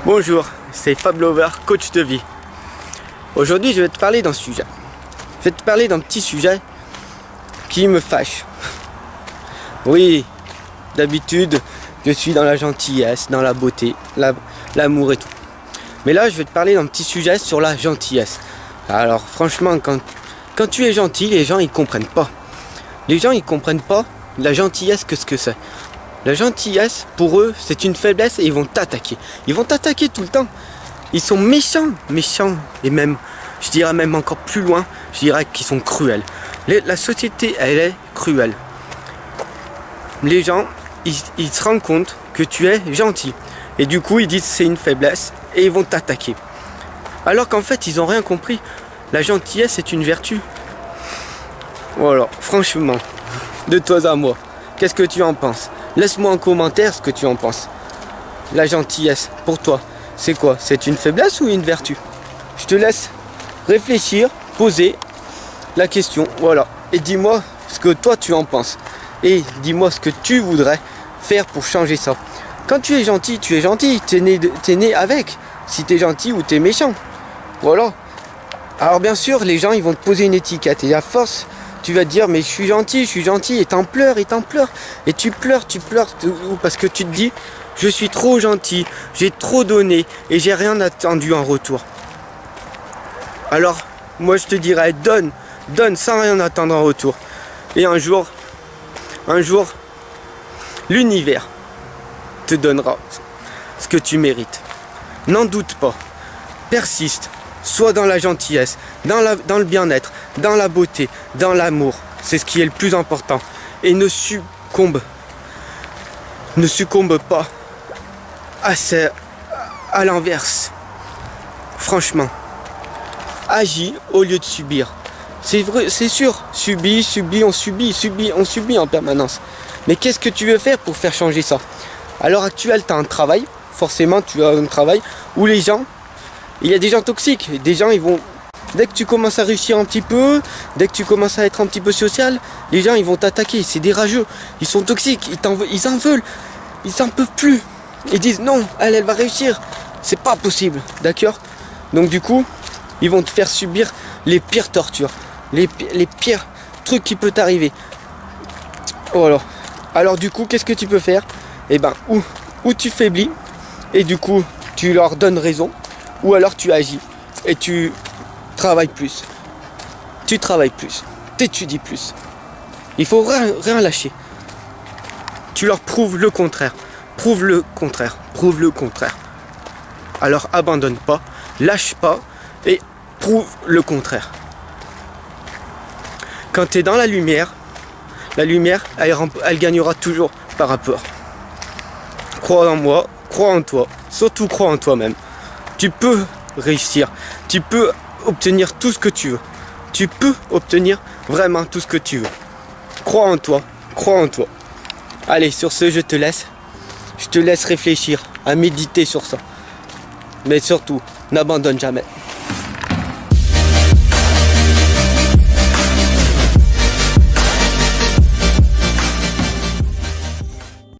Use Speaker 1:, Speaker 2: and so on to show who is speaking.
Speaker 1: Bonjour, c'est Fab Lover, coach de vie. Aujourd'hui, je vais te parler d'un sujet. Je vais te parler d'un petit sujet qui me fâche. Oui, d'habitude, je suis dans la gentillesse, dans la beauté, l'amour et tout. Mais là, je vais te parler d'un petit sujet sur la gentillesse. Alors, franchement, quand tu es gentil, les gens, ils comprennent pas. Les gens, ils comprennent pas la gentillesse, que ce que c'est. La gentillesse, pour eux, c'est une faiblesse et ils vont t'attaquer. Ils vont t'attaquer tout le temps. Ils sont méchants, et même, je dirais même encore plus loin, je dirais qu'ils sont cruels. La société, elle est cruelle. Les gens, ils se rendent compte que tu es gentil. Et du coup, ils disent c'est une faiblesse et ils vont t'attaquer. Alors qu'en fait, ils n'ont rien compris. La gentillesse est une vertu. Voilà, franchement, de toi à moi, qu'est-ce que tu en penses ? Laisse-moi en commentaire ce que tu en penses. La gentillesse, pour toi, c'est quoi ? C'est une faiblesse ou une vertu ? Je te laisse réfléchir, poser la question, voilà. Et dis-moi ce que toi tu en penses. Et dis-moi ce que tu voudrais faire pour changer ça. Quand tu es gentil, tu es gentil. T'es né avec. Si t'es gentil ou t'es méchant. Voilà. Alors bien sûr, les gens ils vont te poser une étiquette. Et à force, tu vas te dire mais je suis gentil. Et t'en pleures. Et tu pleures parce que tu te dis je suis trop gentil, j'ai trop donné et j'ai rien attendu en retour. Alors, moi je te dirais donne sans rien attendre en retour. Et un jour, l'univers te donnera ce que tu mérites. N'en doute pas, persiste, sois dans la gentillesse, dans le bien-être, dans la beauté, dans l'amour. C'est ce qui est le plus important. Et ne succombe pas à l'inverse. Franchement, agis au lieu de subir. C'est vrai, c'est sûr, on subit en permanence. Mais qu'est-ce que tu veux faire pour faire changer ça ? À l'heure actuelle, tu as un travail, forcément tu as un travail où il y a des gens toxiques, des gens ils vont, dès que tu commences à réussir un petit peu, dès que tu commences à être un petit peu social, les gens ils vont t'attaquer, c'est des rageux, ils sont toxiques, ils en veulent, ils en peuvent plus. Ils disent non, elle va réussir, c'est pas possible, d'accord ? Donc du coup, ils vont te faire subir les pires tortures, les pires trucs qui peuvent t'arriver. Voilà. Alors du coup, qu'est-ce que tu peux faire ? Eh ben, ou tu faiblis, et du coup, tu leur donnes raison, ou alors tu agis, et tu travailles plus. T'étudies plus. Il faut rien lâcher. Tu leur prouves le contraire. Prouve le contraire. Alors abandonne pas, lâche pas et prouve le contraire. Quand tu es dans la lumière, elle gagnera toujours par rapport. Crois en moi, crois en toi, surtout crois en toi-même. Tu peux réussir, tu peux obtenir tout ce que tu veux. Tu peux obtenir vraiment tout ce que tu veux. Crois en toi. Allez, sur ce, je te laisse réfléchir, à méditer sur ça. Mais surtout, n'abandonne jamais.